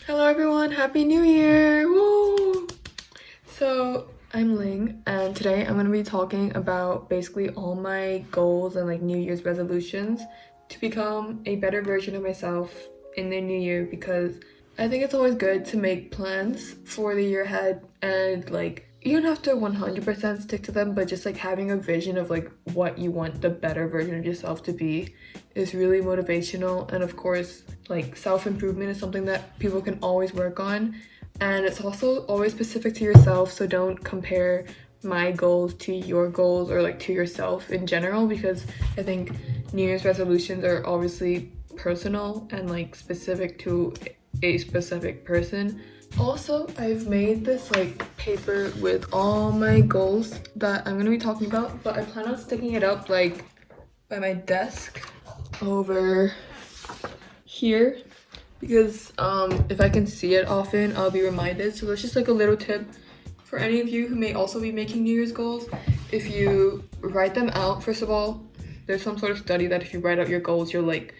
Hello everyone, Happy New Year! Woo! So I'm Ling and today I'm going to be talking about basically all my goals and like New Year's resolutions to become a better version of myself in the new year, because I think it's always good to make plans for the year ahead and like you don't have to 100% stick to them, but just like having a vision of like what you want the better version of yourself to be is really motivational. And of course, like self-improvement is something that people can always work on, and it's also always specific to yourself, so don't compare my goals to your goals or like to yourself in general, because I think New Year's resolutions are obviously personal and like specific to a specific person. Also, I've made this like paper with all my goals that I'm gonna be talking about, but I plan on sticking it up like by my desk over here, because if I can see it often, I'll be reminded. So that's just like a little tip for any of you who may also be making New Year's goals. If you write them out, first of all, there's some sort of study that if you write out your goals, you're like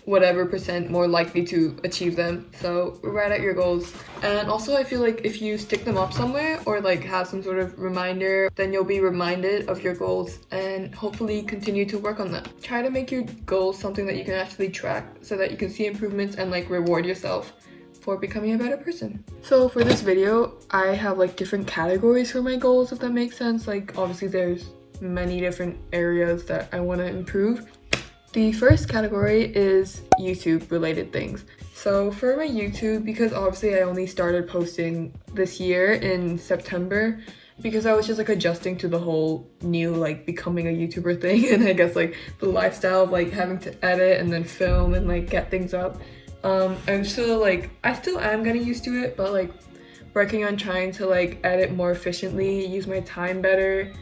whatever percent more likely to achieve them. So write out your goals. And also I feel like if you stick them up somewhere or like have some sort of reminder, then you'll be reminded of your goals and hopefully continue to work on them. Try to make your goals something that you can actually track so that you can see improvements and like reward yourself for becoming a better person. So for this video, I have like different categories for my goals, if that makes sense. Like obviously there's many different areas that I want to improve. The first category is YouTube related things. So for my YouTube, because obviously I only started posting this year in September, because I was just like adjusting to the whole new like becoming a YouTuber thing, and I guess like the lifestyle of like having to edit and then film and like get things up. I'm still like, I still am getting used to it, but like working on trying to like edit more efficiently, use my time better.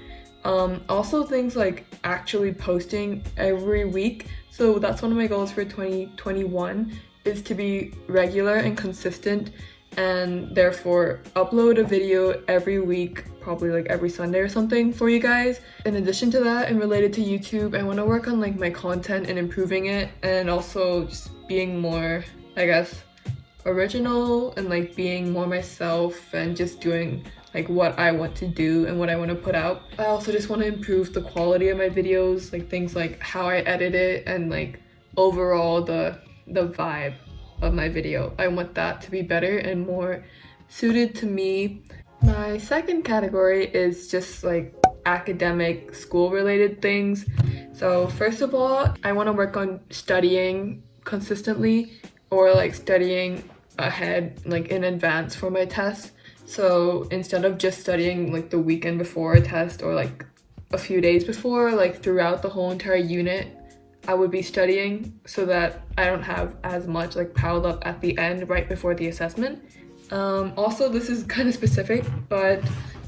Also things like actually posting every week. So that's one of my goals for 2021, is to be regular and consistent, and therefore upload a video every week, probably like every Sunday or something for you guys. In addition to that, and related to YouTube, I want to work on like my content and improving it, and also just being more, I guess, original and like being more myself and just doing like what I want to do and what I want to put out. I also just want to improve the quality of my videos, like things like how I edit it and like overall the vibe of my video. I want that to be better and more suited to me. My second category is just like academic, school related things. So first of all, I want to work on studying consistently, or like studying ahead, like in advance for my tests. So instead of just studying like the weekend before a test or like a few days before, like throughout the whole entire unit, I would be studying so that I don't have as much like piled up at the end right before the assessment. Also, this is kind of specific, but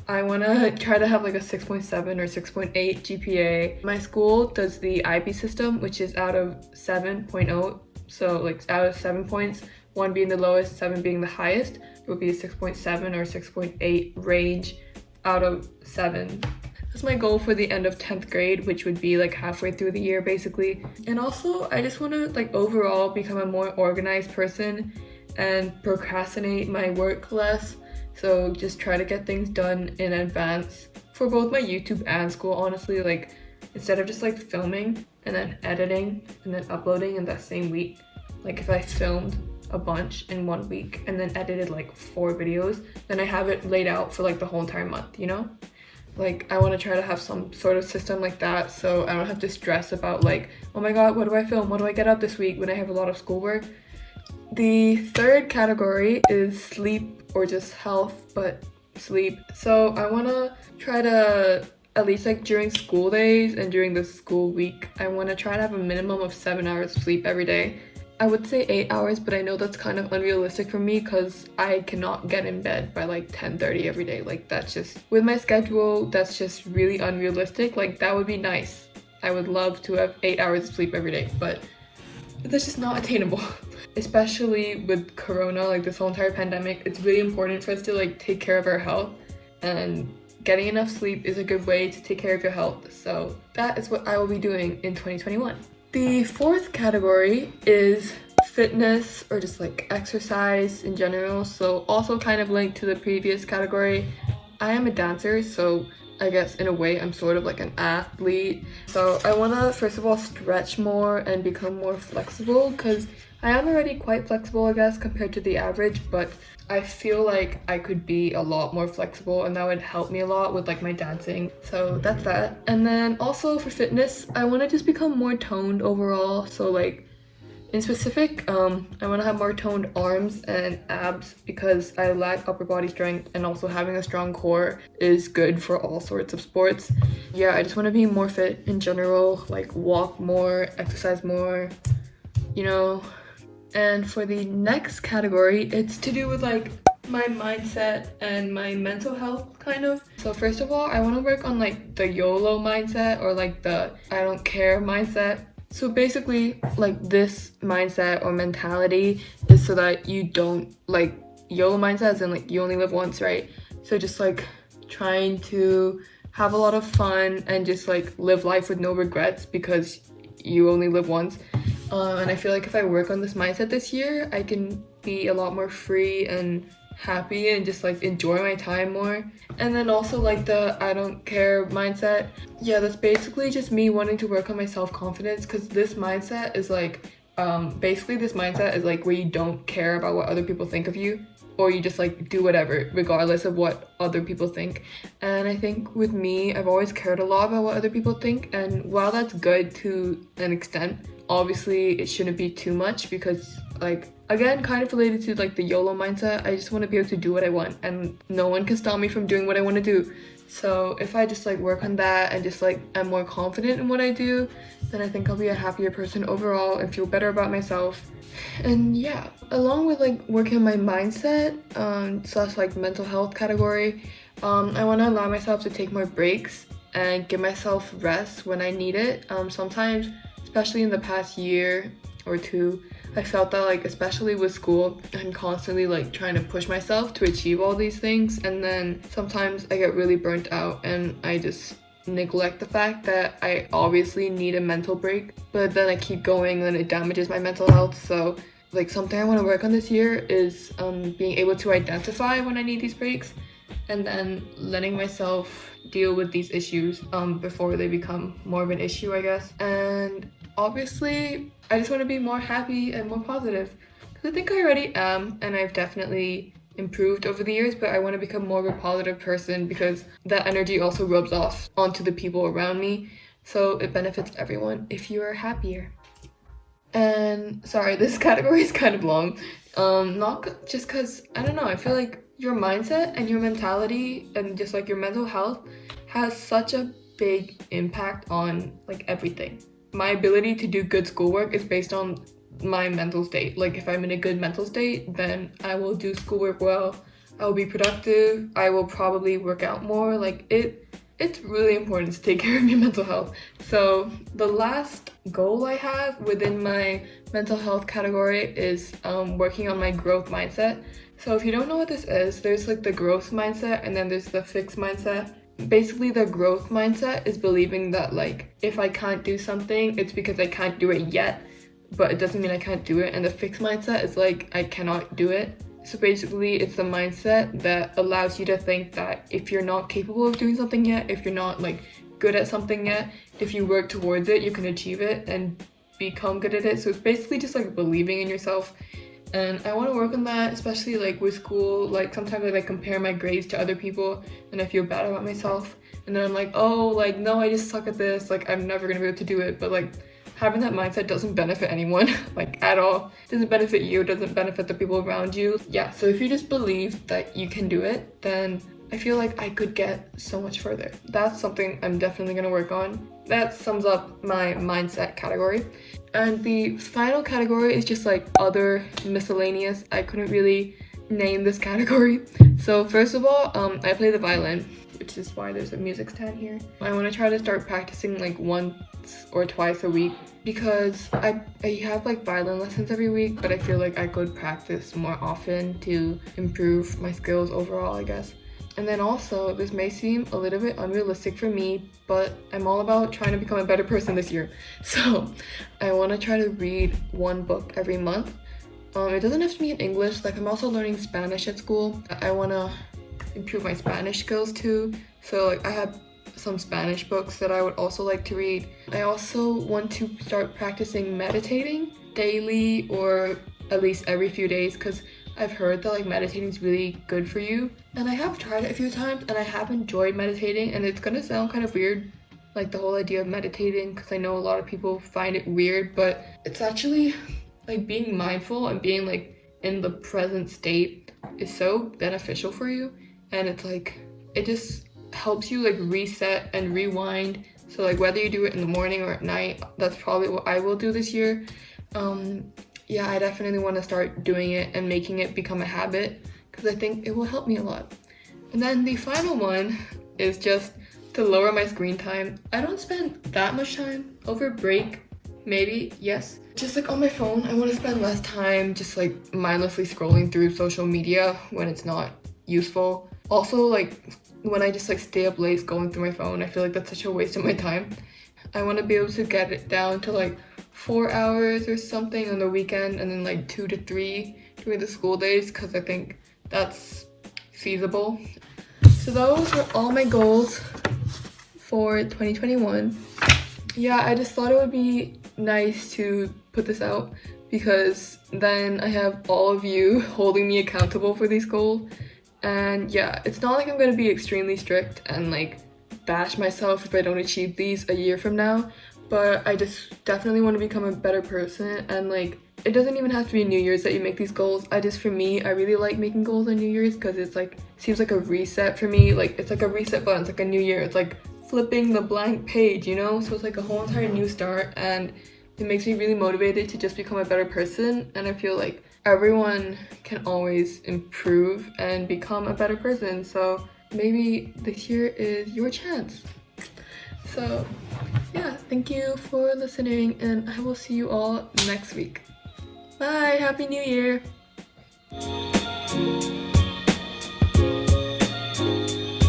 I want to try to have like a 6.7 or 6.8 GPA. My school does the IB system, which is out of 7.0. So like out of 7 points, 1 being the lowest, 7 being the highest, it would be a 6.7 or 6.8 range out of 7. That's my goal for the end of 10th grade, which would be like halfway through the year basically. And also I just want to like overall become a more organized person and procrastinate my work less. So just try to get things done in advance for both my YouTube and school, honestly. Like instead of just like filming and then editing and then uploading in that same week, like if I filmed a bunch in 1 week and then edited like 4 videos, then I have it laid out for like the whole entire month, you know? Like I want to try to have some sort of system like that, so I don't have to stress about like, oh my god, what do I film? What do I get up this week when I have a lot of schoolwork? The third category is sleep, or just health, but sleep. So I want to try to, at least like during school days and during the school week, I want to try to have a minimum of 7 hours of sleep every day. I would say 8 hours, but I know that's kind of unrealistic for me because I cannot get in bed by like 10:30 every day. Like that's just, with my schedule, that's just really unrealistic. Like that would be nice. I would love to have 8 hours of sleep every day, but that's just not attainable. Especially with Corona, like this whole entire pandemic, it's really important for us to like take care of our health, and getting enough sleep is a good way to take care of your health. So that is what I will be doing in 2021. The fourth category is fitness or just like exercise in general. So also kind of linked to the previous category, I am a dancer, so I guess in a way I'm sort of like an athlete. So I want to first of all stretch more and become more flexible, because I am already quite flexible, I guess, compared to the average, but I feel like I could be a lot more flexible, and that would help me a lot with like my dancing. So that's that. And then also for fitness, I want to just become more toned overall. So like in specific, I want to have more toned arms and abs, because I lack upper body strength, and also having a strong core is good for all sorts of sports. Yeah, I just want to be more fit in general, like walk more, exercise more, you know. And for the next category, it's to do with like my mindset and my mental health kind of. So first of all, I want to work on like the YOLO mindset, or like the I don't care mindset. So basically, like this mindset or mentality is so that you don't, like, YOLO mindset as in like you only live once, right? So just like trying to have a lot of fun and just like live life with no regrets, because you only live once. And I feel like if I work on this mindset this year, I can be a lot more free and happy and just like enjoy my time more. And then also like the I don't care mindset, yeah, that's basically just me wanting to work on my self-confidence, because this mindset is like basically this mindset is like where you don't care about what other people think of you, or you just like do whatever regardless of what other people think. And I think with me, I've always cared a lot about what other people think, and while that's good to an extent, obviously it shouldn't be too much, because like again, kind of related to like the YOLO mindset, I just want to be able to do what I want, and no one can stop me from doing what I want to do. So if I just like work on that and just like am more confident in what I do, then I think I'll be a happier person overall and feel better about myself. And yeah, along with like working on my mindset slash like mental health category, I want to allow myself to take more breaks and give myself rest when I need it. Sometimes, especially in the past year or two, I felt that like, especially with school, I'm constantly like trying to push myself to achieve all these things, and then sometimes I get really burnt out and I just neglect the fact that I obviously need a mental break, but then I keep going and it damages my mental health. So like something I want to work on this year is being able to identify when I need these breaks, and then letting myself deal with these issues before they become more of an issue, I guess. And obviously, I just want to be more happy and more positive, because I think I already am, and I've definitely improved over the years, but I want to become more of a positive person, because that energy also rubs off onto the people around me, so it benefits everyone if you are happier. And sorry, this category is kind of long, not just because, I don't know, I feel like your mindset and your mentality and just like your mental health has such a big impact on like everything. My ability to do good schoolwork is based on my mental state. Like if I'm in a good mental state, then I will do schoolwork well, I will be productive, I will probably work out more. Like it's really important to take care of your mental health. So the last goal I have within my mental health category is working on my growth mindset. So if you don't know what this is, there's like the growth mindset and then there's the fixed mindset. Basically, the growth mindset is believing that like if I can't do something, it's because I can't do it yet, but it doesn't mean I can't do it. And the fixed mindset is like I cannot do it. So basically, it's the mindset that allows you to think that if you're not capable of doing something yet, if you're not like good at something yet, if you work towards it, you can achieve it and become good at it. So it's basically just like believing in yourself. And I want to work on that, especially like with school. Like sometimes I like compare my grades to other people and I feel bad about myself, and then I'm like, oh, like no, I just suck at this, like I'm never gonna be able to do it. But like having that mindset doesn't benefit anyone like at all. It doesn't benefit you, it doesn't benefit the people around you. Yeah, so if you just believe that you can do it, then I feel like I could get so much further. That's something I'm definitely gonna work on. That sums up my mindset category. And the final category is just like other miscellaneous. I couldn't really name this category. So first of all, I play the violin, which is why there's a music stand here. I want to try to start practicing like once or twice a week, because I have like violin lessons every week, but I feel like I could practice more often to improve my skills overall, I guess. And then also, this may seem a little bit unrealistic for me, but I'm all about trying to become a better person this year. So I want to try to read one book every month. It doesn't have to be in English. Like, I'm also learning Spanish at school. I want to improve my Spanish skills too. So like I have some Spanish books that I would also like to read. I also want to start practicing meditating daily or at least every few days, because I've heard that like meditating is really good for you. And I have tried it a few times and I have enjoyed meditating, and it's gonna sound kind of weird, like the whole idea of meditating, because I know a lot of people find it weird, but it's actually like being mindful and being like in the present state is so beneficial for you. And it's like, it just helps you like reset and rewind. So like whether you do it in the morning or at night, that's probably what I will do this year. Yeah, I definitely want to start doing it and making it become a habit, because I think it will help me a lot. And then the final one is just to lower my screen time. I don't spend that much time over break, maybe, yes. Just like on my phone, I want to spend less time just like mindlessly scrolling through social media when it's not useful. Also, like when I just like stay up late scrolling through my phone, I feel like that's such a waste of my time. I want to be able to get it down to like 4 hours or something on the weekend, and then like 2 to 3 during the school days, because I think that's feasible. So those were all my goals for 2021. Yeah, I just thought it would be nice to put this out, because then I have all of you holding me accountable for these goals. And yeah, it's not like I'm gonna be extremely strict and like bash myself if I don't achieve these a year from now, but I just definitely want to become a better person. And like, it doesn't even have to be New Year's that you make these goals. For me, I really like making goals on New Year's, because it's like, seems like a reset for me. Like, it's like a reset button. It's like a new year. It's like flipping the blank page, you know? So it's like a whole entire new start, and it makes me really motivated to just become a better person. And I feel like everyone can always improve and become a better person. So maybe this year is your chance. So yeah, thank you for listening, and I will see you all next week. Bye, Happy New Year!